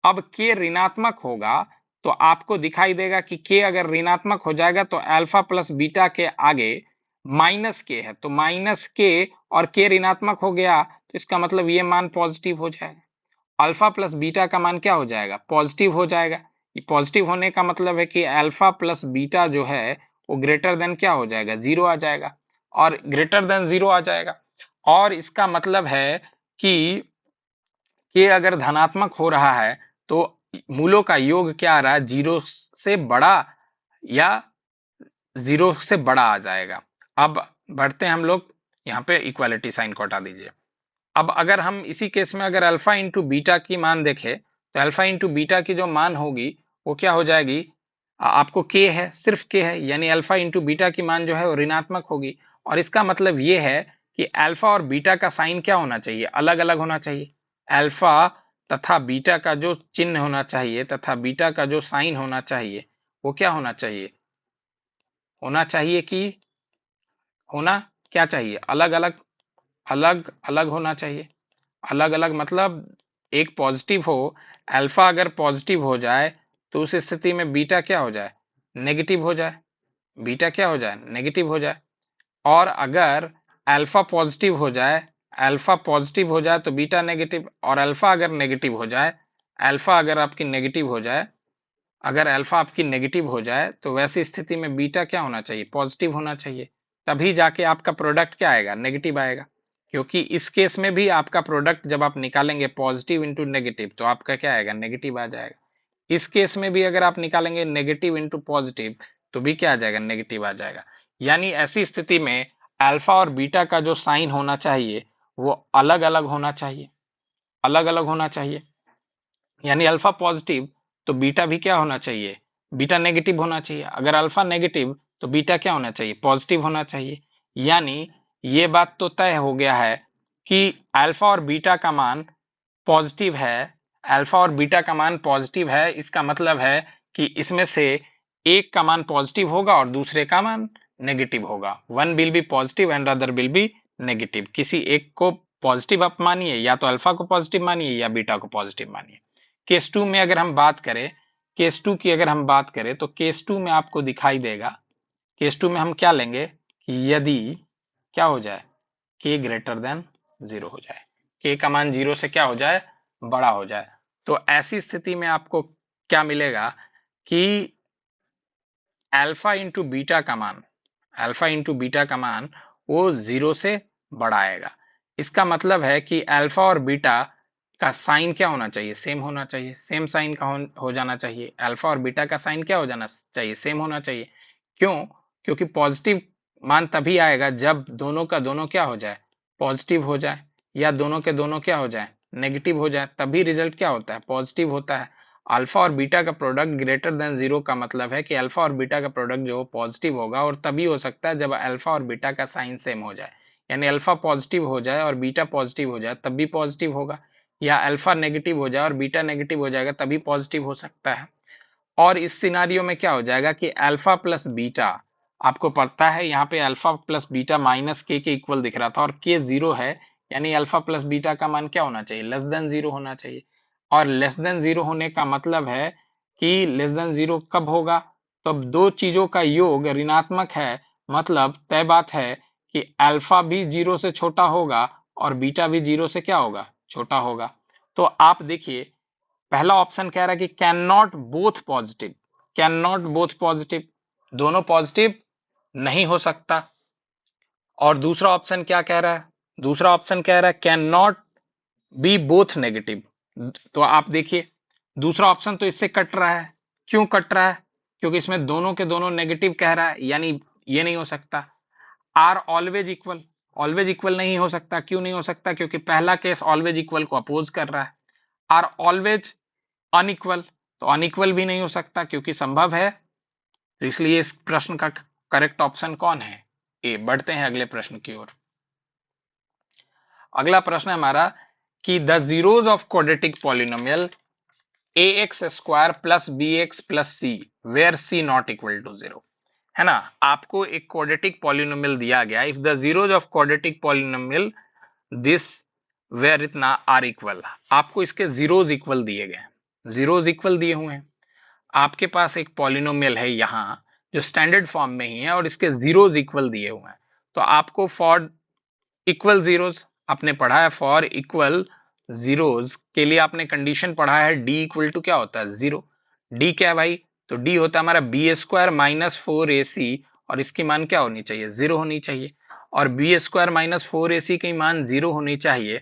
A: अब के ऋणात्मक होगा तो आपको दिखाई देगा कि के अगर ऋणात्मक हो जाएगा तो अल्फा प्लस बीटा के आगे माइनस के है, तो माइनस के और के ऋणात्मक हो गया, तो इसका मतलब ये मान पॉजिटिव हो जाएगा। अल्फा प्लस बीटा का मान क्या हो जाएगा, पॉजिटिव हो जाएगा। ये पॉजिटिव होने का मतलब है कि अल्फा प्लस बीटा जो है वो ग्रेटर देन क्या हो जाएगा, जीरो आ जाएगा, और ग्रेटर देन जीरो आ जाएगा। और इसका मतलब है कि के अगर धनात्मक हो रहा है तो मूलों का योग क्या आ रहा है, जीरो से बड़ा या जीरो से बड़ा आ जाएगा। अब बढ़ते हैं हम लोग, यहाँ पे इक्वालिटी साइन को हटा दीजिए। अब अगर हम इसी केस में अगर अल्फा इंटू बीटा की मान देखें तो अल्फा इंटू बीटा की जो मान होगी वो क्या हो जाएगी, आपको के है, सिर्फ के है, यानी अल्फा इंटू बीटा की मान जो है वो ऋणात्मक होगी। और इसका मतलब ये है कि अल्फा और बीटा का साइन क्या होना चाहिए, अलग अलग होना चाहिए। अल्फा तथा बीटा का जो चिन्ह होना चाहिए तथा बीटा का जो साइन होना चाहिए वो क्या होना चाहिए, होना चाहिए कि होना क्या चाहिए, अलग अलग, अलग अलग होना चाहिए। अलग अलग मतलब एक पॉजिटिव हो, अल्फा अगर पॉजिटिव हो जाए तो उस स्थिति में बीटा क्या हो जाए, नेगेटिव हो जाए, बीटा क्या हो जाए, नेगेटिव हो जाए। और अगर अल्फा पॉजिटिव हो जाए, अल्फा पॉजिटिव हो जाए तो बीटा नेगेटिव, और अल्फा अगर नेगेटिव हो जाए, अल्फा अगर आपकी नेगेटिव हो जाए, अगर अल्फा आपकी नेगेटिव हो जाए तो वैसी स्थिति में बीटा क्या होना चाहिए, पॉजिटिव होना चाहिए। तभी जाके आपका प्रोडक्ट क्या आएगा, नेगेटिव आएगा। क्योंकि इस केस में भी आपका प्रोडक्ट जब आप निकालेंगे पॉजिटिव इंटू नेगेटिव तो आपका क्या आएगा, नेगेटिव आ जाएगा। इस केस में भी अगर आप निकालेंगे नेगेटिव इंटू पॉजिटिव तो भी क्या आ जाएगा, नेगेटिव आ जाएगा। यानी ऐसी स्थिति में अल्फा और बीटा का जो साइन होना चाहिए वो अलग अलग होना चाहिए, अलग अलग होना चाहिए। यानी अल्फा पॉजिटिव तो बीटा भी क्या होना चाहिए, बीटा नेगेटिव होना चाहिए। अगर अल्फा नेगेटिव तो बीटा क्या होना चाहिए, पॉजिटिव होना चाहिए। यानी ये बात तो तय हो गया है कि अल्फा और बीटा का मान पॉजिटिव है, अल्फा और बीटा का मान पॉजिटिव है। इसका मतलब है कि इसमें से एक का मान पॉजिटिव होगा और दूसरे का मान नेगेटिव होगा। One will be positive and other will be negative. किसी एक को पॉजिटिव आप मानिए, या तो अल्फा को पॉजिटिव मानिए या बीटा को पॉजिटिव मानिए। केस टू में अगर हम बात करें, केस टू की अगर हम बात करें तो केस टू में आपको दिखाई देगा, केस टू में हम क्या लेंगे कि यदि क्या हो जाए, के ग्रेटर देन जीरो हो जाए, के का मान जीरो से क्या हो जाए, बड़ा हो जाए। तो ऐसी स्थिति में आपको क्या मिलेगा कि अल्फा इंटू बीटा का मान, अल्फा इंटू बीटा का मान वो जीरो से बड़ा आएगा। इसका मतलब है कि अल्फा और बीटा का साइन क्या होना चाहिए, सेम होना चाहिए, सेम साइन का हो जाना चाहिए। अल्फा और बीटा का साइन क्या हो जाना चाहिए, सेम होना चाहिए। क्यों, क्योंकि पॉजिटिव मान तभी आएगा जब दोनों का दोनों क्या हो जाए, पॉजिटिव हो जाए, या दोनों के दोनों क्या हो जाए, नेगेटिव हो जाए, तभी रिजल्ट क्या होता है, पॉजिटिव होता है। अल्फा और बीटा का प्रोडक्ट ग्रेटर देन जीरो का मतलब है कि अल्फा और बीटा का प्रोडक्ट जो पॉजिटिव होगा, और तभी हो सकता है जब अल्फा और बीटा का साइन सेम हो जाए। यानी अल्फा पॉजिटिव हो जाए और बीटा पॉजिटिव हो जाए तब भी पॉजिटिव होगा, या अल्फा नेगेटिव हो जाए और बीटा नेगेटिव हो जाएगा तभी पॉजिटिव हो सकता है। और इस सिनारियो में क्या हो जाएगा कि अल्फा प्लस बीटा, आपको पता है यहाँ पे अल्फा प्लस बीटा माइनस के इक्वल दिख रहा था और के जीरो है, यानी अल्फा प्लस बीटा का मान क्या होना चाहिए, लेस देन जीरो होना चाहिए। और लेस देन जीरो होने का मतलब है कि लेस देन जीरो कब होगा, तो अब दो चीजों का योग ऋणात्मक है, मतलब तय बात है कि अल्फा भी जीरो से छोटा होगा और बीटा भी जीरो से क्या होगा, छोटा होगा। तो आप देखिए पहला ऑप्शन कह रहा है कि can not both positive, can not both positive, दोनों पॉजिटिव नहीं हो सकता। और दूसरा ऑप्शन क्या कह रहा है, दूसरा ऑप्शन कह रहा है can not be both negative. तो आप देखिए दूसरा ऑप्शन तो इससे कट रहा है, क्यों कट रहा है, क्योंकि इसमें दोनों के दोनों नेगेटिव कह रहा है, यानी ये नहीं हो सकता। Are always equal, always equal नहीं हो सकता, क्यों नहीं हो सकता, क्योंकि पहला केस ऑलवेज इक्वल को अपोज कर रहा है। आर ऑलवेज अनइक्वल, तो अनइक्वल भी नहीं हो सकता क्योंकि संभव है, तो इसलिए इस प्रश्न का करेक्ट ऑप्शन कौन है, ए। बढ़ते हैं अगले प्रश्न की ओर। अगला प्रश्न है हमारा कि the zeros of quadratic polynomial a x square plus b x plus c where c not equal to zero, है ना। आपको एक क्वाड्रेटिक पॉलिनोमियल दिया गया, if the zeros of quadratic polynomial this where इतना आर इक्वल, आपको इसके zeros equal दिए गए, जीरोज इक्वल दिए हुए हैं। आपके पास एक पॉलिनोमियल है यहाँ जो स्टैंडर्ड फॉर्म में ही है और इसके जीरोज इक्वल दिए हुए हैं, तो आपको फॉर इक्वल जीरोज, आपने पढ़ा है फॉर इक्वल जीरोज के लिए आपने कंडीशन पढ़ा है डी इक्वल टू क्या होता है, जीरो। डी क्या है भाई, तो डी होता है हमारा बी स्क्वायर माइनस फोर ए सी, और इसकी मान क्या होनी चाहिए, जीरो होनी चाहिए। और बी स्क्वायर माइनस फोर ए सी की मान जीरो होनी चाहिए।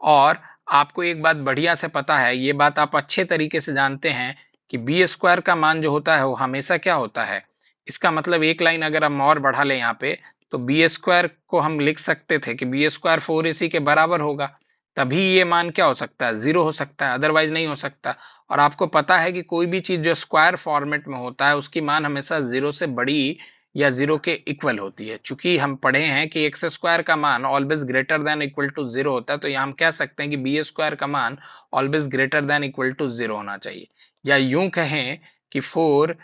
A: और आपको एक बात बढ़िया से पता है, ये बात आप अच्छे तरीके से जानते हैं कि बी स्क्वायर का मान जो होता है वो हमेशा क्या होता है, इसका मतलब एक लाइन अगर हम और बढ़ा लें यहाँ पे, तो बी स्क्वायर को हम लिख सकते थे कि बी स्क्वायर फोर ए सी के बराबर होगा, तभी ये मान क्या हो सकता है, जीरो हो सकता है, अदरवाइज नहीं हो सकता। और आपको पता है कि कोई भी चीज जो स्क्वायर फॉर्मेट में होता है उसकी मान हमेशा जीरो से बड़ी या जीरो के इक्वल होती है। चूंकि हम पढ़े हैं कि एक्स स्क्वायर का मान always greater than equal to zero होता है, तो यहाँ हम कह सकते हैं कि बी स्क्वायर का मान always greater than equal to zero होना चाहिए। या यूं कहें कि फोर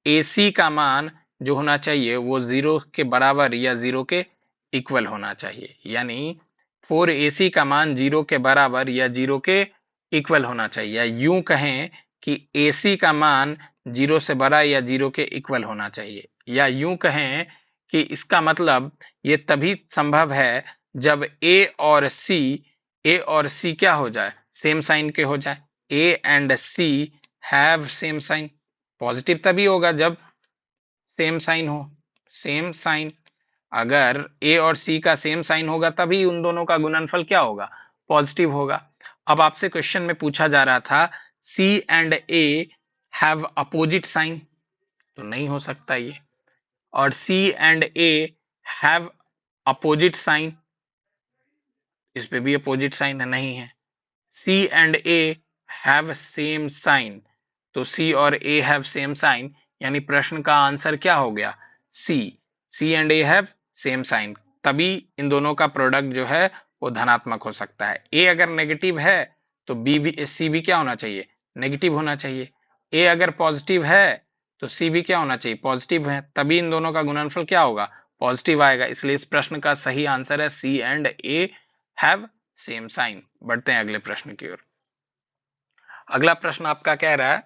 A: ए सी का मान जो होना चाहिए वो जीरो के बराबर या जीरो के इक्वल होना चाहिए, यानी फोर ए सी का मान जीरो के बराबर या जीरो के इक्वल होना चाहिए। या यूं कहें कि ए सी का मान जीरो से बड़ा या जीरो के इक्वल होना चाहिए। या यूं कहें कि इसका मतलब ये तभी संभव है जब ए और सी क्या हो जाए, सेम साइन के हो जाए, a and c have same sign. Positive तभी होगा जब सेम साइन हो, सेम साइन, अगर ए और सी का सेम साइन होगा तभी उन दोनों का गुणनफल क्या होगा, पॉजिटिव होगा। अब आपसे क्वेश्चन में पूछा जा रहा था c and a have opposite sign, तो नहीं हो सकता ये। और c and a have opposite sign, इस पे भी अपोजिट साइन है, नहीं है। C and a have same sign, तो सी और ए हैव सेम साइन, यानी प्रश्न का आंसर क्या हो गया, c. C and a have same sign, तभी इन दोनों का प्रोडक्ट जो है वो धनात्मक हो सकता है। ए अगर नेगेटिव है तो बी भी, सी भी क्या होना चाहिए, नेगेटिव होना चाहिए। ए अगर पॉजिटिव है तो सी भी क्या होना चाहिए, पॉजिटिव है, तभी इन दोनों का गुणनफल क्या होगा, पॉजिटिव आएगा। इसलिए इस प्रश्न का सही आंसर है c and a have same sign. बढ़ते हैं अगले प्रश्न की ओर। अगला प्रश्न आपका कह रहा है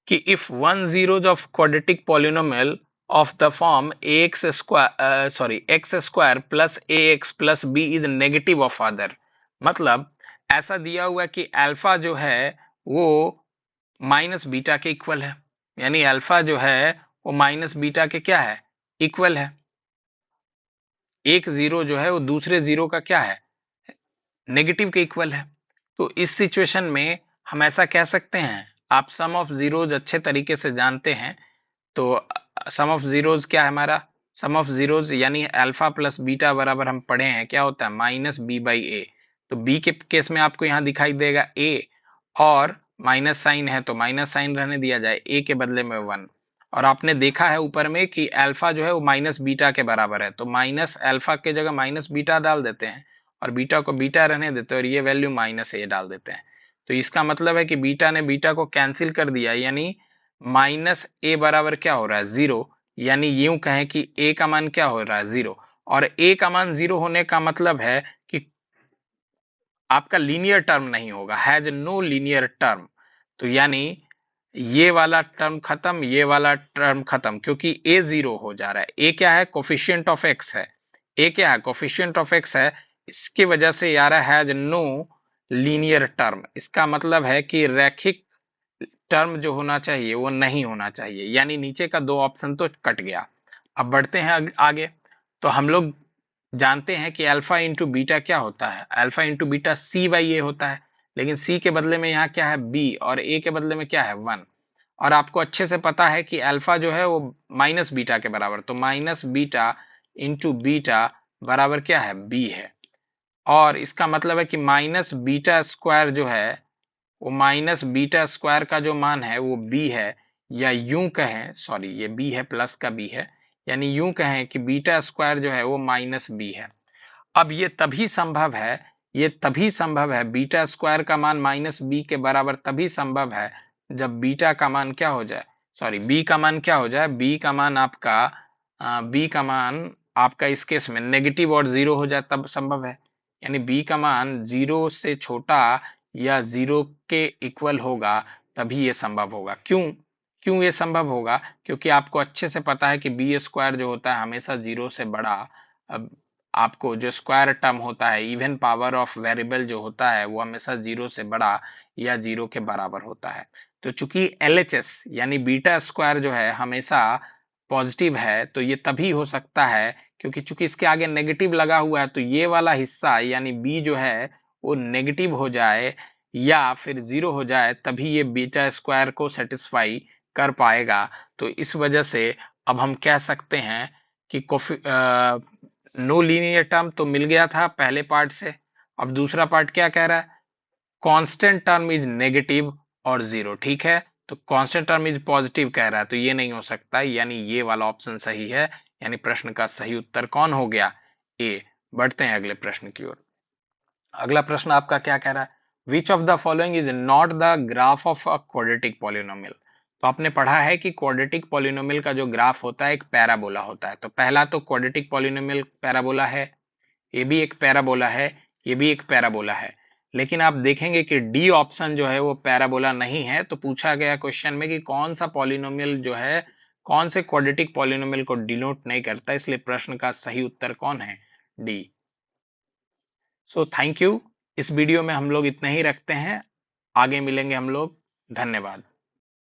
A: कि if one zeros of quadratic polynomial of the form x square x square plus a x plus b is negative of other, मतलब ऐसा दिया हुआ है कि अल्फा जो है वो माइनस बीटा के इक्वल है, यानी अल्फा जो है वो माइनस बीटा के क्या है, इक्वल है। एक जीरो जो है वो दूसरे जीरो का क्या है, नेगेटिव के इक्वल है। तो इस सिचुएशन में हम ऐसा कह सकते हैं, आप सम ऑफ जीरोज अच्छे तरीके से जानते हैं, तो सम ऑफ जीरोज क्या है हमारा, सम ऑफ जीरोज यानी अल्फा प्लस बीटा बराबर हम पढ़े हैं क्या होता है, माइनस बी बाई ए। तो बी के केस में आपको यहाँ दिखाई देगा ए, और माइनस साइन है तो माइनस साइन रहने दिया जाए, ए के बदले में वन। और आपने देखा है ऊपर में कि अल्फा जो है वो माइनस बीटा के बराबर है, तो माइनस अल्फा के जगह माइनस बीटा डाल देते हैं और बीटा को बीटा रहने देते हैं और ये वैल्यू माइनस ए डाल देते हैं। तो इसका मतलब है कि बीटा ने बीटा को कैंसिल कर दिया, यानी माइनस ए बराबर क्या हो रहा है 0, यानी यूं कहें कि ए का मान क्या हो रहा है 0, और ए का मान 0 होने का मतलब है कि आपका लीनियर टर्म नहीं होगा, हैज नो लीनियर टर्म। तो यानी ये वाला टर्म खत्म, ये वाला टर्म खत्म, क्योंकि ए 0 हो जा रहा है। ए क्या है? कोफिशिएंट ऑफ एक्स है। ए क्या है? कोफिशिएंट ऑफ एक्स है। इसकी वजह से यार हैज नो लीनियर टर्म, इसका मतलब है कि रैखिक टर्म जो होना चाहिए वो नहीं होना चाहिए, यानी नीचे का दो ऑप्शन तो कट गया। अब बढ़ते हैं आगे। तो हम लोग जानते हैं कि अल्फा इंटू बीटा क्या होता है? Alpha into beta c by a होता है, लेकिन सी के बदले में यहाँ क्या है? बी, और ए के बदले में क्या है? 1। और आपको अच्छे से पता है कि अल्फा जो है वो माइनस बीटा के बराबर, तो माइनस बीटा इंटू बीटा बराबर क्या है? बी है। और इसका मतलब है कि माइनस बीटा स्क्वायर जो है वो माइनस बीटा स्क्वायर का जो मान है वो बी है, या यूं कहें, सॉरी ये बी है, प्लस का बी है, यानी यूं कहें कि बीटा स्क्वायर जो है वो माइनस बी है। अब ये तभी संभव है, बीटा स्क्वायर का मान माइनस बी के बराबर तभी संभव है जब बीटा का मान क्या हो जाए, सॉरी बी का मान क्या हो जाए, बी का मान आपका इस केस में नेगेटिव और जीरो हो जाए, तब संभव है। यानी बी का मान जीरो से छोटा या जीरो के इक्वल होगा, तभी ये संभव होगा। क्यों क्यों ये संभव होगा? क्योंकि आपको अच्छे से पता है कि बी स्क्वायर जो होता है हमेशा जीरो से बड़ा, अब आपको जो स्क्वायर टर्म होता है, इवन पावर ऑफ वेरिएबल जो होता है, वो हमेशा जीरो से बड़ा या जीरो के बराबर होता है। तो चूंकि एलएचएस यानी बीटा स्क्वायर जो है हमेशा पॉजिटिव है, तो ये तभी हो सकता है क्योंकि चूंकि इसके आगे नेगेटिव लगा हुआ है, तो ये वाला हिस्सा यानी बी जो है वो नेगेटिव हो जाए या फिर जीरो हो जाए, तभी ये बीटा स्क्वायर को सेटिस्फाई कर पाएगा। तो इस वजह से अब हम कह सकते हैं कि नो लीनियर टर्म तो मिल गया था पहले पार्ट से। अब दूसरा पार्ट क्या कह रहा है? कांस्टेंट टर्म इज नेगेटिव और जीरो, ठीक है। तो कांस्टेंट टर्म इज पॉजिटिव कह रहा है, तो ये नहीं हो सकता, यानी ये वाला ऑप्शन सही है। यानी प्रश्न का सही उत्तर कौन हो गया? ए। बढ़ते हैं अगले प्रश्न की ओर। अगला प्रश्न आपका क्या कह रहा है? Which of the following is not the graph of a quadratic polynomial. तो आपने पढ़ा है कि क्वाड्रेटिक पॉलिनोमियल का जो ग्राफ होता है एक पैराबोला होता है। तो पहला तो क्वाड्रेटिक पॉलिनोमियल पैराबोला है, ये भी एक पैराबोला है, ये भी एक पैराबोला है। लेकिन आप देखेंगे कि डी ऑप्शन जो है वो पैराबोला नहीं है। तो पूछा गया क्वेश्चन में कि कौन सा पॉलिनोमियल जो है, कौन से क्वाड्रेटिक पॉलिनोमियल को डिनोट नहीं करता, इसलिए प्रश्न का सही उत्तर कौन है? डी। So thank you. इस वीडियो में हम लोग इतना ही रखते हैं, आगे मिलेंगे हम लोग। धन्यवाद।